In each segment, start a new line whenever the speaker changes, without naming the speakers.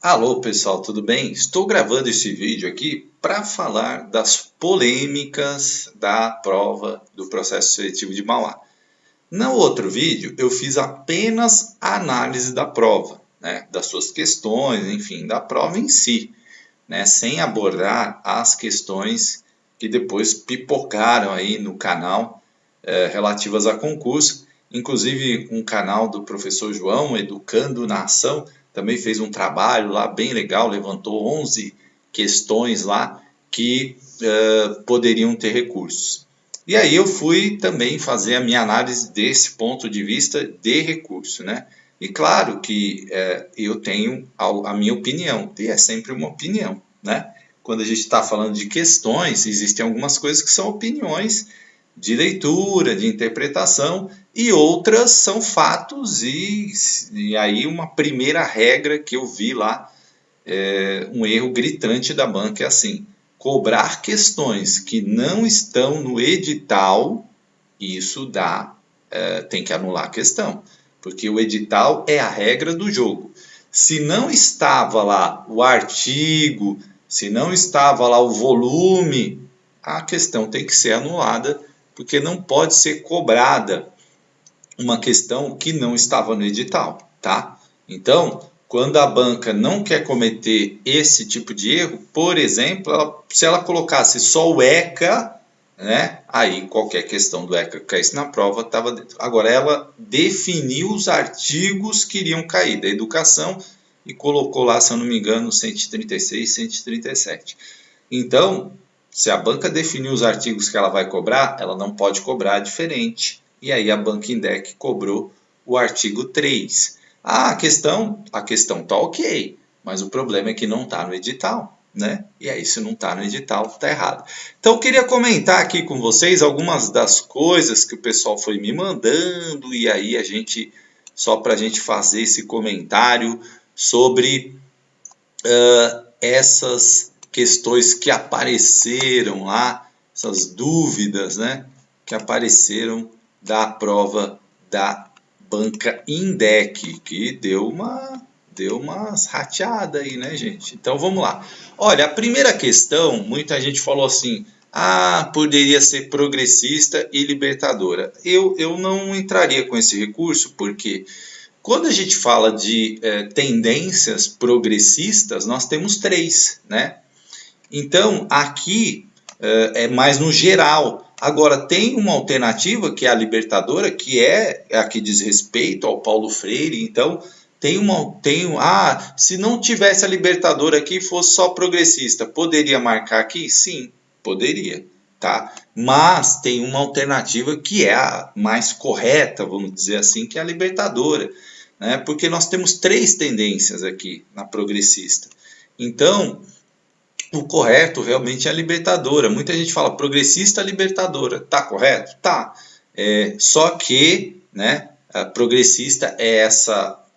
Alô pessoal, tudo bem? Estou gravando esse vídeo aqui para falar das polêmicas da prova do processo seletivo de Mauá. No outro vídeo eu fiz apenas a análise da prova, né, das suas questões, enfim, da prova em si, né, sem abordar as questões que depois pipocaram aí no canal relativas a concurso. Inclusive um canal do professor João, Educando na Ação, também fez um trabalho lá bem legal, levantou 11 questões lá que poderiam ter recursos. E aí eu fui também fazer a minha análise desse ponto de vista de recurso, né? E claro que eu tenho a minha opinião, e é sempre uma opinião, né? Quando a gente está falando de questões, existem algumas coisas que são opiniões de leitura, de interpretação, e outras são fatos, e aí uma primeira regra que eu vi lá, um erro gritante da banca é assim: cobrar questões que não estão no edital, isso tem que anular a questão, porque o edital é a regra do jogo. Se não estava lá o artigo, se não estava lá o volume, a questão tem que ser anulada, porque não pode ser cobrada uma questão que não estava no edital, tá? Então, quando a banca não quer cometer esse tipo de erro, por exemplo, se ela colocasse só o ECA, né? Aí qualquer questão do ECA que caísse na prova estava dentro. Agora, ela definiu os artigos que iriam cair da educação e colocou lá, se eu não me engano, 136, 137. Então, se a banca definiu os artigos que ela vai cobrar, ela não pode cobrar diferente. E aí a Banca Indec cobrou o artigo 3. A questão está ok, mas o problema é que não está no edital, né? E aí se não está no edital, está errado. Então eu queria comentar aqui com vocês algumas das coisas que o pessoal foi me mandando, e aí só para a gente fazer esse comentário sobre essas questões que apareceram lá, essas dúvidas, né, que apareceram da prova da Banca Indec, que deu umas rateadas aí, né, gente? Então vamos lá. Olha, a primeira questão, muita gente falou assim: poderia ser progressista e libertadora. Eu não entraria com esse recurso, porque quando a gente fala de tendências progressistas, nós temos três, né? Então, aqui é mais no geral. Agora, tem uma alternativa, que é a libertadora, que é a que diz respeito ao Paulo Freire. Então, se não tivesse a libertadora aqui, fosse só progressista, poderia marcar aqui? Sim, poderia, tá? Mas tem uma alternativa que é a mais correta, vamos dizer assim, que é a libertadora, né? Porque nós temos três tendências aqui na progressista. Então, o correto realmente é a libertadora. Muita gente fala progressista libertadora. Tá correto? Tá. Só que, né, a progressista é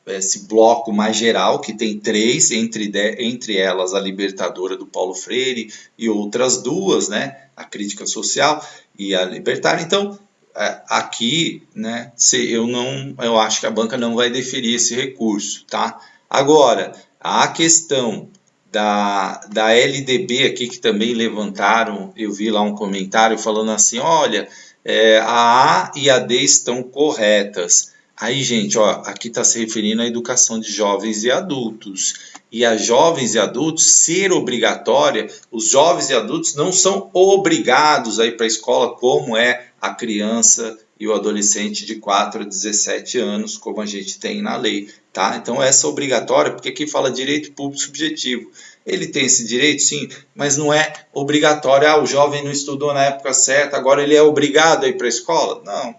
esse bloco mais geral, que tem três, entre elas a libertadora do Paulo Freire e outras duas, né, a crítica social e a libertária. Então, aqui, né, eu acho que a banca não vai deferir esse recurso, tá? Agora, a questão da LDB aqui, que também levantaram, eu vi lá um comentário falando assim: olha, a A e a D estão corretas. Aí, gente, ó, aqui está se referindo à educação de jovens e adultos. E a jovens e adultos ser obrigatória, os jovens e adultos não são obrigados a ir para a escola, como é a criança e o adolescente de 4 a 17 anos, como a gente tem na lei, tá? Então essa é obrigatória, porque aqui fala direito público subjetivo. Ele tem esse direito, sim, mas não é obrigatório. O jovem não estudou na época certa, agora ele é obrigado a ir para a escola? Não,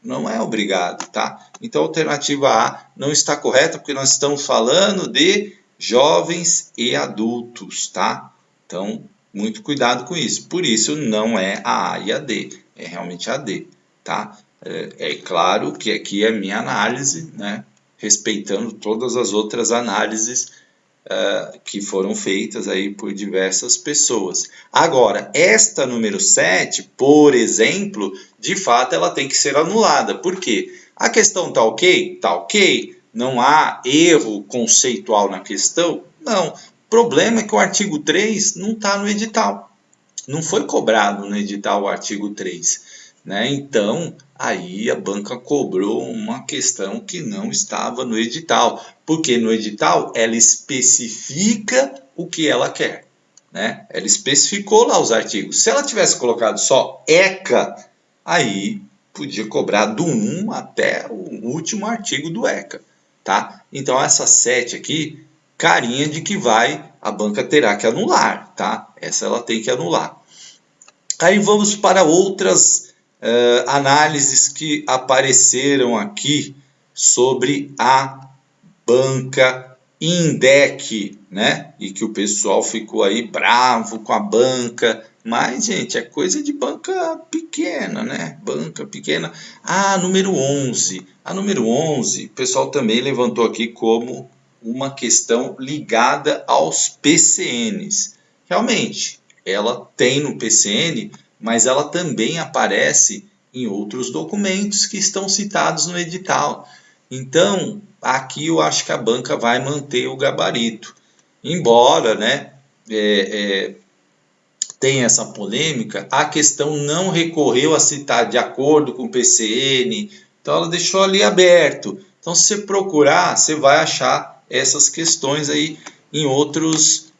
não é obrigado, tá? Então a alternativa A não está correta, porque nós estamos falando de jovens e adultos, tá? Então, muito cuidado com isso. Por isso não é a A e a D, é realmente a D, tá? É claro que aqui é minha análise, né? Respeitando todas as outras análises que foram feitas aí por diversas pessoas. Agora, esta número 7, por exemplo, de fato ela tem que ser anulada. Por quê? A questão está ok? Está ok, Não há erro conceitual na questão? Não. O problema é que o artigo 3 não está no edital. Não foi cobrado no edital o artigo 3. Né? Então, aí a banca cobrou uma questão que não estava no edital. Porque no edital ela especifica o que ela quer. Né? Ela especificou lá os artigos. Se ela tivesse colocado só ECA, aí podia cobrar do 1 até o último artigo do ECA. Tá? Então essa 7 aqui, carinha de que a banca terá que anular. Tá? Essa ela tem que anular. Aí vamos para outras análises que apareceram aqui sobre a banca Indec, né? E que o pessoal ficou aí bravo com a banca. Mas, gente, é coisa de banca pequena, né? Banca pequena. Ah, número 11. A número 11, o pessoal também levantou aqui como uma questão ligada aos PCNs. Realmente, ela tem no PCN, mas ela também aparece em outros documentos que estão citados no edital. Então, aqui eu acho que a banca vai manter o gabarito. Embora, né, tenha essa polêmica, a questão não recorreu a citar de acordo com o PCN, então ela deixou ali aberto. Então, se você procurar, você vai achar essas questões aí em outros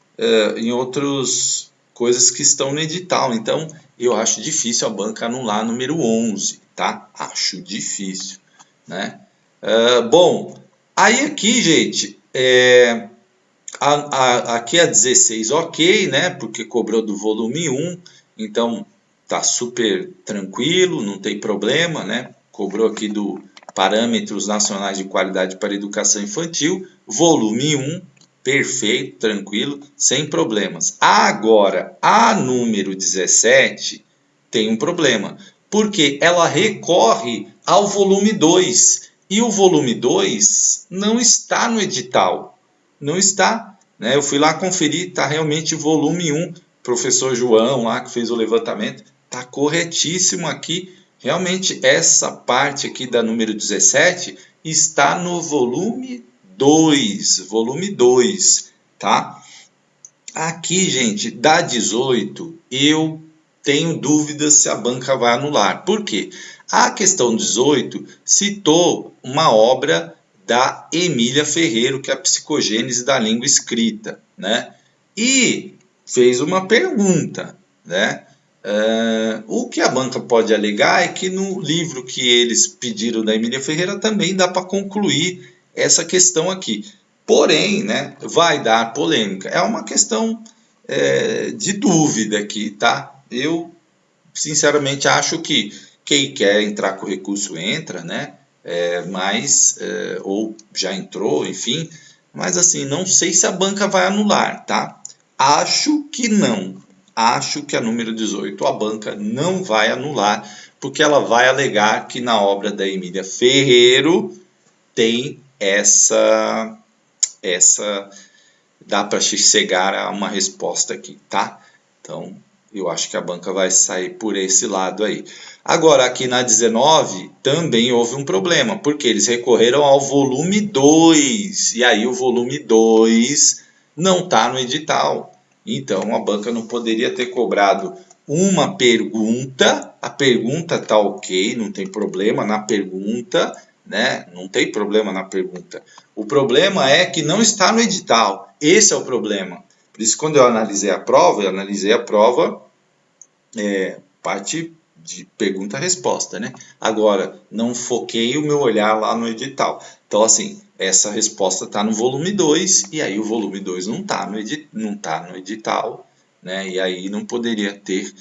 coisas que estão no edital. Então, eu acho difícil a banca anular número 11, tá? Acho difícil, né? Bom, aí aqui, gente, aqui a 16 ok, né? Porque cobrou do volume 1, então tá super tranquilo, não tem problema, né? Cobrou aqui do Parâmetros Nacionais de Qualidade para Educação Infantil, volume 1, perfeito, tranquilo, sem problemas. Agora, a número 17 tem um problema, porque ela recorre ao volume 2, e o volume 2 não está no edital. Não está. Né? Eu fui lá conferir, está realmente volume 1. Professor João lá que fez o levantamento, está corretíssimo aqui. Realmente essa parte aqui da número 17 está no volume 2. Volume 2, tá? Aqui, gente, da 18, eu tenho dúvidas se a banca vai anular. Por quê? A questão 18 citou uma obra da Emília Ferreiro, que é a Psicogênese da Língua Escrita, né? E fez uma pergunta, né? O que a banca pode alegar é que no livro que eles pediram da Emília Ferreira também dá para concluir essa questão aqui. Porém, né, vai dar polêmica. É uma questão de dúvida aqui, tá? Eu, sinceramente, acho que quem quer entrar com recurso entra, né? Ou já entrou, enfim. Mas, assim, não sei se a banca vai anular, tá? Acho que não. Acho que a número 18 a banca não vai anular, porque ela vai alegar que na obra da Emília Ferreiro tem essa dá para chegar a uma resposta aqui, tá? Então, eu acho que a banca vai sair por esse lado aí. Agora, aqui na 19, também houve um problema, porque eles recorreram ao volume 2, e aí o volume 2 não está no edital. Então, a banca não poderia ter cobrado uma pergunta, a pergunta está ok, não tem problema na pergunta, né? Não tem problema na pergunta. O problema é que não está no edital. Esse é o problema. Por isso, quando eu analisei a prova, parte de pergunta-resposta, né? Agora, não foquei o meu olhar lá no edital. Então, assim, essa resposta está no volume 2, e aí o volume 2 não está no edital, né? E aí não poderia ter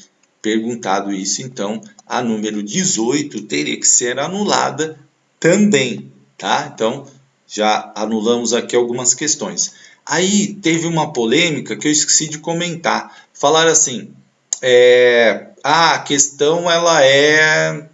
perguntado isso. Então, a número 18 teria que ser anulada também, tá? Então, já anulamos aqui algumas questões. Aí teve uma polêmica que eu esqueci de comentar. Falaram assim, a questão ela é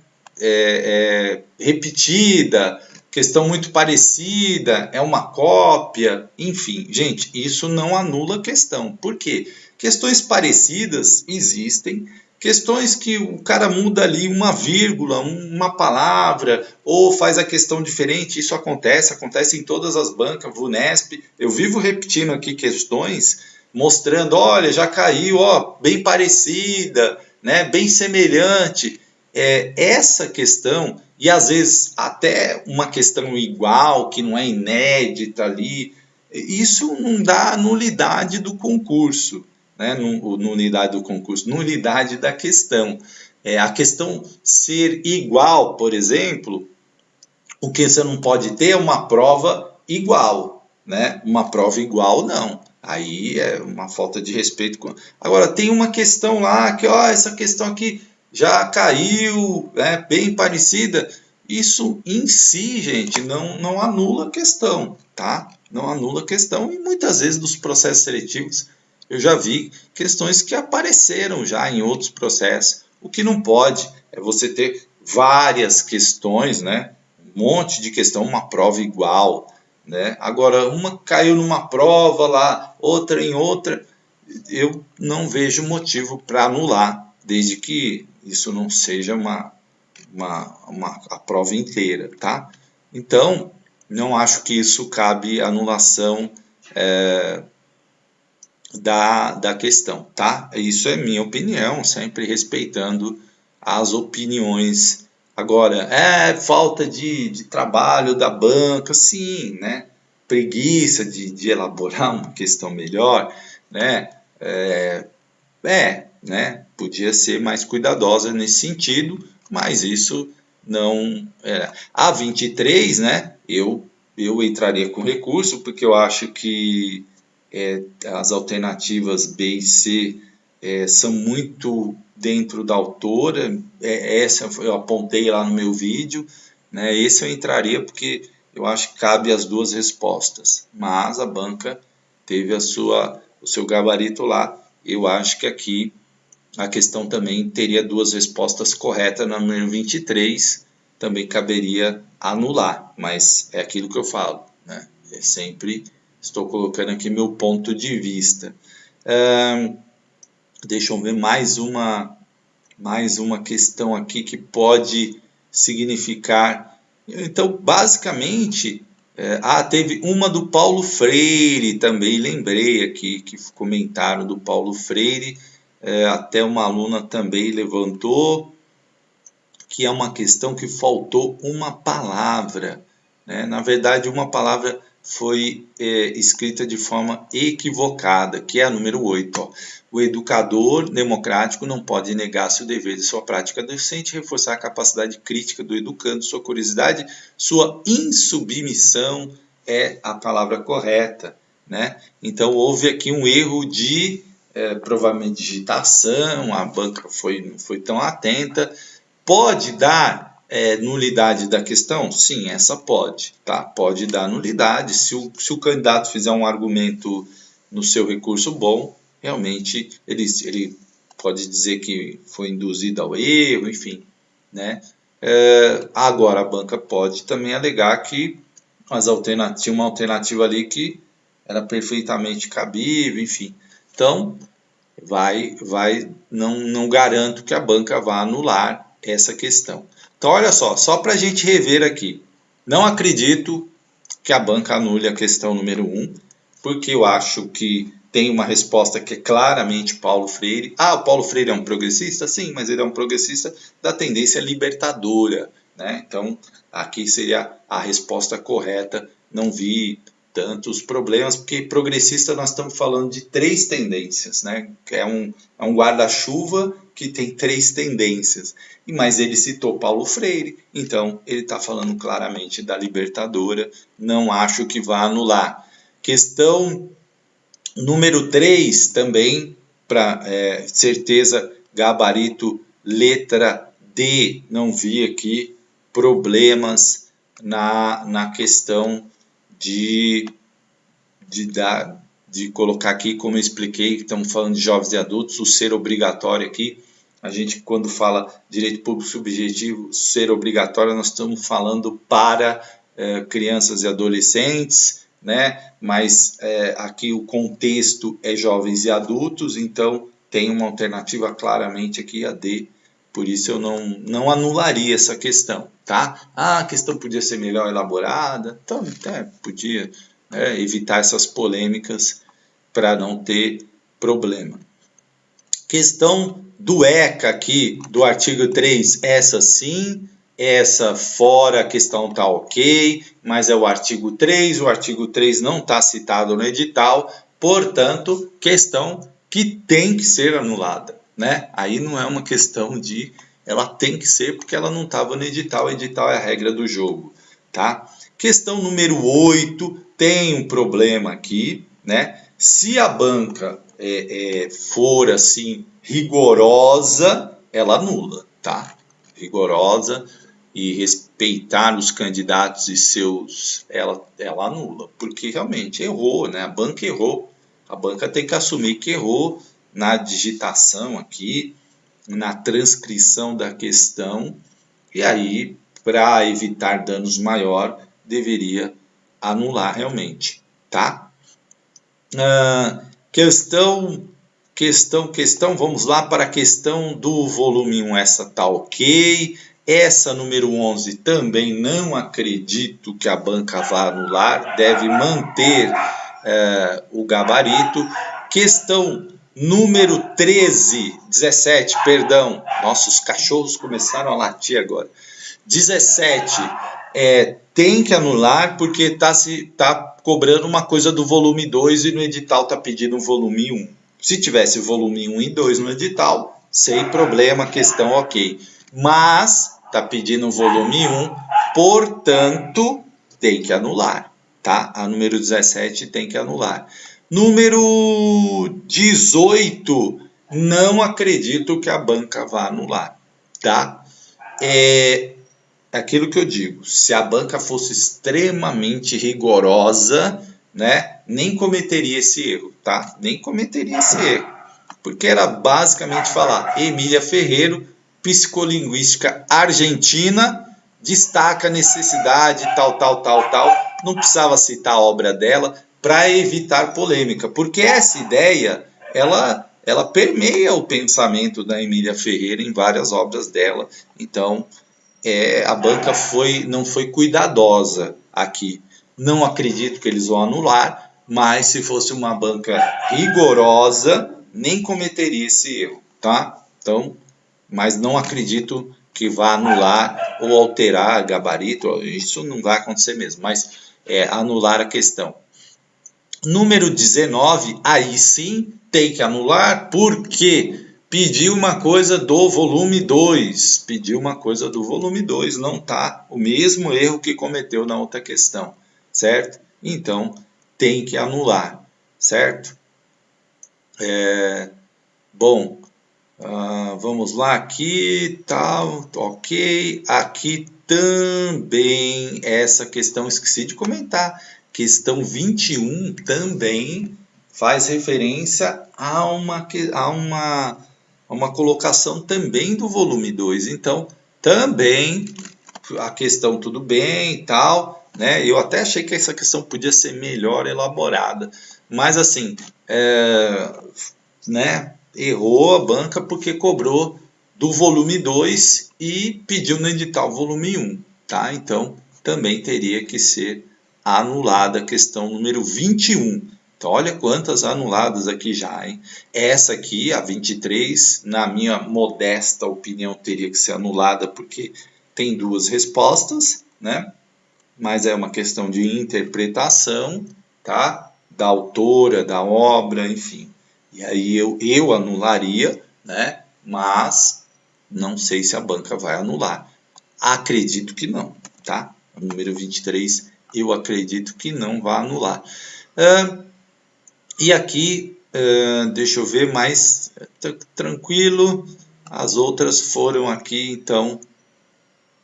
repetida, questão muito parecida, é uma cópia, enfim. Gente, isso não anula a questão. Por quê? Questões parecidas existem, Questões que o cara muda ali uma vírgula, uma palavra, ou faz a questão diferente. Isso acontece em todas as bancas, VUNESP. Eu vivo repetindo aqui questões, mostrando, olha, já caiu, ó, bem parecida, né, bem semelhante. Essa questão, e às vezes até uma questão igual, que não é inédita ali, isso não dá nulidade do concurso, né? Nulidade do concurso, nulidade da questão. A questão ser igual, por exemplo, o que você não pode ter é uma prova igual, né? Uma prova igual, não. Aí é uma falta de respeito. Agora, tem uma questão lá que, ó, essa questão aqui já caiu, né, bem parecida. Isso em si, gente, não anula a questão, tá? Não anula a questão, e muitas vezes dos processos seletivos eu já vi questões que apareceram já em outros processos. O que não pode é você ter várias questões, né? Um monte de questão, uma prova igual, né? Agora, uma caiu numa prova lá, outra em outra, eu não vejo motivo para anular, desde que isso não seja a prova inteira, tá? Então, não acho que isso cabe anulação da questão, tá? Isso é minha opinião, sempre respeitando as opiniões. Agora, falta de trabalho da banca, sim, né? Preguiça de elaborar uma questão melhor, né? Né? Podia ser mais cuidadosa nesse sentido, mas isso não era. A 23, né? Eu entraria com recurso, porque eu acho que as alternativas B e C são muito dentro da autora. Essa eu apontei lá no meu vídeo, né? Esse eu entraria porque eu acho que cabe as duas respostas, mas a banca teve o seu gabarito lá. Eu acho que aqui a questão também teria duas respostas corretas na número 23, também caberia anular, mas é aquilo que eu falo, né? Sempre estou colocando aqui meu ponto de vista. Deixa eu ver mais uma questão aqui que pode significar. Então, basicamente, teve uma do Paulo Freire também, lembrei aqui que comentaram do Paulo Freire, até uma aluna também levantou, que é uma questão que faltou uma palavra, né? Na verdade, uma palavra foi escrita de forma equivocada, que é a número 8. Ó. O educador democrático não pode negar seu dever de sua prática docente, reforçar a capacidade crítica do educando, sua curiosidade, sua insubmissão é a palavra correta, né? Então, houve aqui um erro de, provavelmente, digitação, a banca não foi tão atenta. Pode dar nulidade da questão? Sim, essa pode. Tá? Pode dar nulidade. Se o candidato fizer um argumento no seu recurso bom, realmente ele pode dizer que foi induzido ao erro, enfim. Né? Agora, a banca pode também alegar que tinha uma alternativa ali que era perfeitamente cabível, enfim. Então, não garanto que a banca vá anular essa questão. Então, olha só para a gente rever aqui. Não acredito que a banca anule a questão número 1, porque eu acho que tem uma resposta que é claramente Paulo Freire. O Paulo Freire é um progressista? Sim, mas ele é um progressista da tendência libertadora, né? Então, aqui seria a resposta correta. Não vi tantos problemas, porque progressista nós estamos falando de 3 tendências, né? É um guarda-chuva que tem 3 tendências. Mas ele citou Paulo Freire, então ele está falando claramente da libertadora, não acho que vá anular. Questão número 3 também, para certeza, gabarito letra D, não vi aqui problemas na questão de colocar aqui, como eu expliquei, estamos falando de jovens e adultos, o ser obrigatório aqui, a gente quando fala direito público subjetivo, ser obrigatório, nós estamos falando para crianças e adolescentes, né? Mas aqui o contexto é jovens e adultos, então tem uma alternativa claramente aqui, a D. Por isso eu não anularia essa questão, tá? Ah, a questão podia ser melhor elaborada, então até podia evitar essas polêmicas para não ter problema. Questão do ECA aqui, do artigo 3, essa sim, essa fora a questão está ok, mas é o artigo 3 não está citado no edital, portanto, questão que tem que ser anulada, né? Aí não é uma questão de ela tem que ser porque ela não estava no edital, o edital é a regra do jogo, tá? Questão número 8, tem um problema aqui, né? Se a banca for assim rigorosa, ela anula, tá? Rigorosa e respeitar os candidatos e seus, ela anula, porque realmente errou, né? A banca errou, a banca tem que assumir que errou na digitação aqui, na transcrição da questão, e aí, para evitar danos maior, deveria anular realmente, tá? Questão, vamos lá para a questão do volume 1, essa tá ok. Essa número 11 também não acredito que a banca vá anular, deve manter o gabarito. Questão número 17, perdão, nossos cachorros começaram a latir agora. 17, tem que anular porque está cobrando uma coisa do volume 2 e no edital está pedindo o volume 1. Se tivesse volume 1 e 2 no edital, sem problema, questão ok. Mas está pedindo o volume 1, portanto, tem que anular, tá? A número 17 tem que anular. Número 18, não acredito que a banca vá anular, tá? Aquilo que eu digo, se a banca fosse extremamente rigorosa, né, nem cometeria esse erro, tá? Nem cometeria esse erro. Porque era basicamente falar, Emília Ferreiro, psicolinguística argentina, destaca a necessidade, tal. Não precisava citar a obra dela para evitar polêmica, porque essa ideia, ela permeia o pensamento da Emília Ferreira em várias obras dela. Então, a banca não foi cuidadosa aqui. Não acredito que eles vão anular, mas se fosse uma banca rigorosa, nem cometeria esse erro, tá? Então, mas não acredito que vá anular ou alterar gabarito, isso não vai acontecer mesmo, mas anular a questão. Número 19, aí sim tem que anular, porque pediu uma coisa do volume 2. Pediu uma coisa do volume 2, não tá o mesmo erro que cometeu na outra questão, certo? Então, tem que anular, certo? Bom, vamos lá aqui, tal, ok. Aqui também essa questão, esqueci de comentar, questão 21 também faz referência a uma colocação também do volume 2. Então, também a questão tudo bem e tal, né? Eu até achei que essa questão podia ser melhor elaborada, mas assim, né? Errou a banca porque cobrou do volume 2 e pediu no edital o volume 1, tá? Então, também teria que ser anulada a questão número 21. Então, olha quantas anuladas aqui já, hein? Essa aqui, a 23, na minha modesta opinião, teria que ser anulada porque tem duas respostas, né? Mas é uma questão de interpretação, tá? Da autora, da obra, enfim. E aí eu anularia, né? Mas não sei se a banca vai anular. Acredito que não, tá? O número 23, eu acredito que não vai anular. E aqui, deixa eu ver mais tranquilo. As outras foram aqui, então,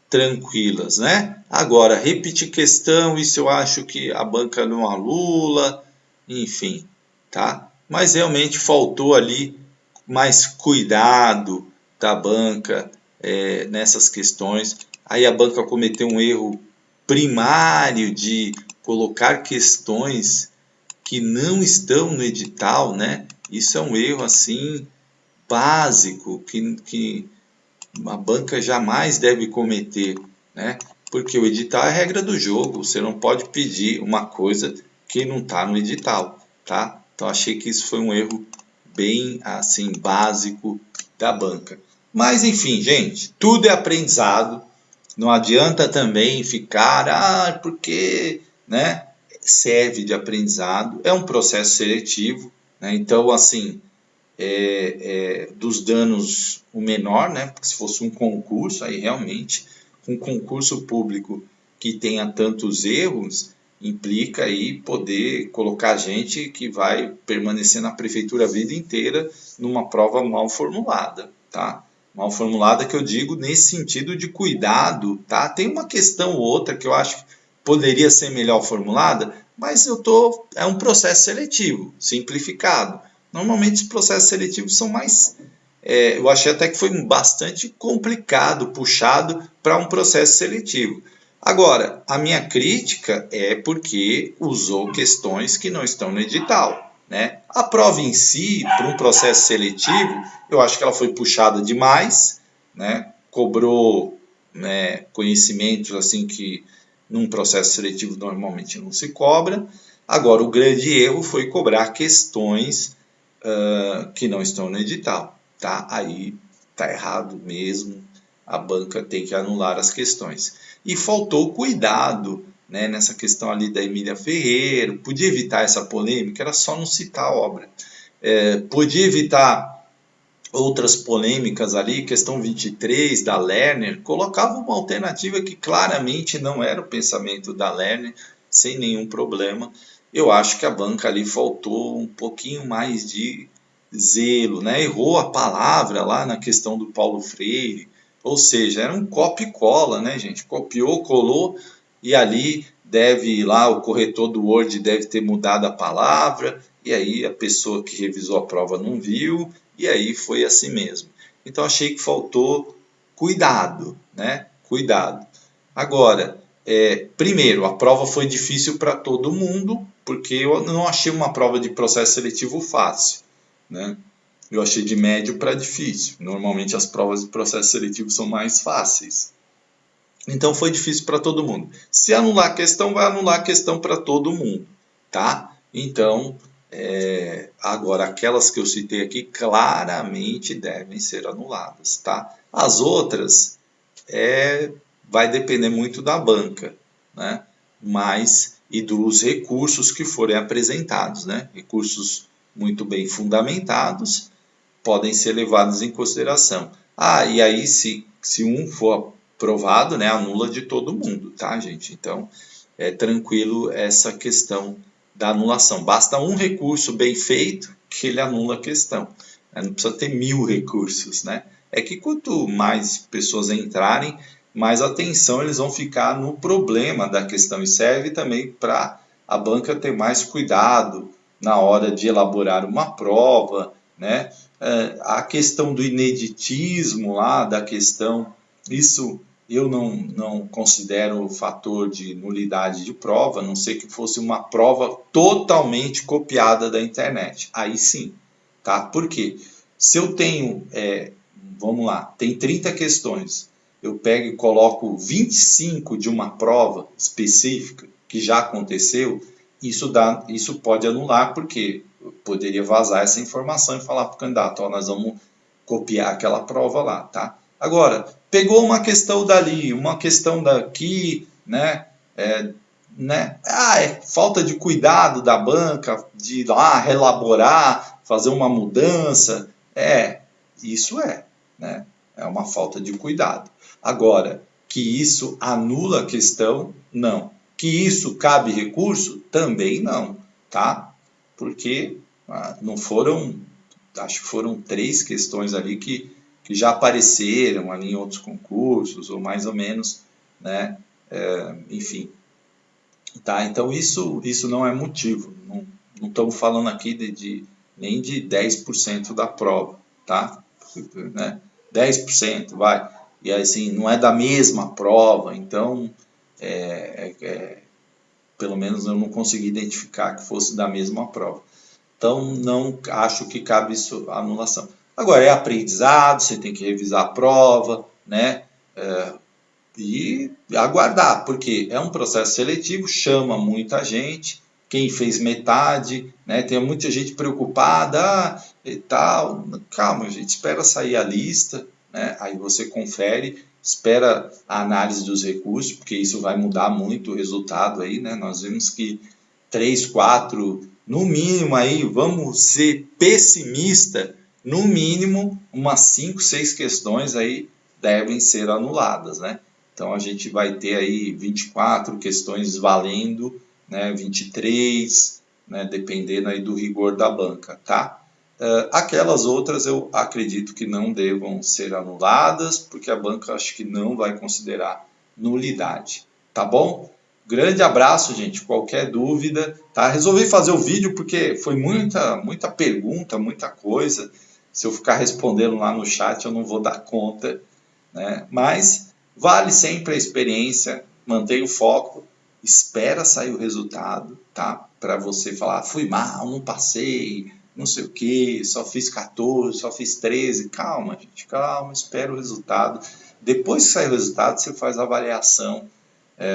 tranquilas, né? Agora, repetir questão, isso eu acho que a banca não anula, enfim, tá? Mas realmente faltou ali mais cuidado da banca nessas questões. Aí a banca cometeu um erro primário de colocar questões que não estão no edital, né? Isso é um erro assim básico que a banca jamais deve cometer, né? Porque o edital é a regra do jogo, você não pode pedir uma coisa que não está no edital, tá? Então achei que isso foi um erro bem assim básico da banca. Mas enfim, gente, tudo é aprendizado. Não adianta também ficar, porque, né? Serve de aprendizado. É um processo seletivo, né? Então assim, dos danos o menor, né? Porque se fosse um concurso, aí realmente um concurso público que tenha tantos erros implica aí poder colocar gente que vai permanecer na prefeitura a vida inteira numa prova mal formulada, tá? Mal formulada que eu digo nesse sentido de cuidado, tá? Tem uma questão ou outra que eu acho que poderia ser melhor formulada, mas é um processo seletivo, simplificado. Normalmente os processos seletivos são mais. Eu achei até que foi bastante complicado, puxado para um processo seletivo. Agora, a minha crítica é porque usou questões que não estão no edital, né? A prova em si, para um processo seletivo, eu acho que ela foi puxada demais, né? Cobrou, né, conhecimentos assim que num processo seletivo normalmente não se cobra. Agora, o grande erro foi cobrar questões que não estão no edital, tá? Aí tá errado mesmo, a banca tem que anular as questões. E faltou cuidado, né, nessa questão ali da Emília Ferreira, podia evitar essa polêmica, era só não citar a obra. Podia evitar outras polêmicas ali, questão 23 da Lerner, colocava uma alternativa que claramente não era o pensamento da Lerner, sem nenhum problema. Eu acho que a banca ali faltou um pouquinho mais de zelo, né? Errou a palavra lá na questão do Paulo Freire, ou seja, era um copia e cola, né, gente? Copiou, colou e ali deve lá o corretor do Word deve ter mudado a palavra e aí a pessoa que revisou a prova não viu e aí foi assim mesmo. Então achei que faltou cuidado, né? Cuidado. Agora, primeiro, a prova foi difícil para todo mundo, porque eu não achei uma prova de processo seletivo fácil, né? Eu achei de médio para difícil. Normalmente as provas de processo seletivo são mais fáceis. Então foi difícil para todo mundo. Se anular a questão, vai anular a questão para todo mundo, tá? Então, agora aquelas que eu citei aqui claramente devem ser anuladas, tá? As outras vai depender muito da banca, né? Mas e dos recursos que forem apresentados, né? Recursos muito bem fundamentados podem ser levados em consideração. E aí se um for aprovado, né, anula de todo mundo, tá, gente? Então, é tranquilo essa questão da anulação. Basta um recurso bem feito que ele anula a questão. Não precisa ter 1000 recursos, né? É que quanto mais pessoas entrarem, mais atenção eles vão ficar no problema da questão e serve também para a banca ter mais cuidado na hora de elaborar uma prova, né? A questão do ineditismo lá, da questão, isso eu não considero fator de nulidade de prova, a não ser que fosse uma prova totalmente copiada da internet. Aí sim, tá? Por quê? Se eu tenho, vamos lá, tem 30 questões, eu pego e coloco 25 de uma prova específica que já aconteceu, isso pode anular, porque poderia vazar essa informação e falar para o candidato, nós vamos copiar aquela prova lá, tá? Agora, pegou uma questão dali, uma questão daqui, né? É falta de cuidado da banca, de ir lá relaborar, fazer uma mudança. Isso né? É uma falta de cuidado. Agora, que isso anula a questão, não. Que isso cabe recurso, também não, tá? Porque não foram, acho que foram 3 questões ali que já apareceram ali em outros concursos, ou mais ou menos, né? Enfim, tá? Então isso não é motivo, não estamos falando aqui nem de 10% da prova, tá? Né? 10% vai, e assim, não é da mesma prova, então pelo menos eu não consegui identificar que fosse da mesma prova. Então não acho que cabe isso, a anulação. Agora, é aprendizado, você tem que revisar a prova, né? E aguardar, porque é um processo seletivo, chama muita gente, quem fez metade, né? Tem muita gente preocupada, e tal. Calma, gente, espera sair a lista, né? Aí você confere, espera a análise dos recursos, porque isso vai mudar muito o resultado aí, né? Nós vimos que 3, 4, no mínimo aí, vamos ser pessimista, no mínimo umas 5, 6 questões aí devem ser anuladas, né? Então a gente vai ter aí 24 questões valendo, né, 23, né, dependendo aí do rigor da banca, tá? Aquelas outras eu acredito que não devam ser anuladas, porque a banca acho que não vai considerar nulidade, tá bom? Grande abraço, gente. Qualquer dúvida, tá? Resolvi fazer o vídeo porque foi muita pergunta, muita coisa. Se eu ficar respondendo lá no chat, eu não vou dar conta, né? Mas vale sempre a experiência, mantenha o foco, espera sair o resultado, tá? Para você falar, fui mal, não passei, não sei o que, só fiz 14, só fiz 13. Calma, gente, calma, espera o resultado. Depois que sair o resultado, você faz a avaliação,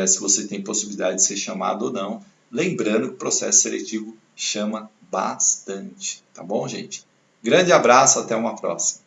se você tem possibilidade de ser chamado ou não. Lembrando que o processo seletivo chama bastante, tá bom, gente? Grande abraço, até uma próxima.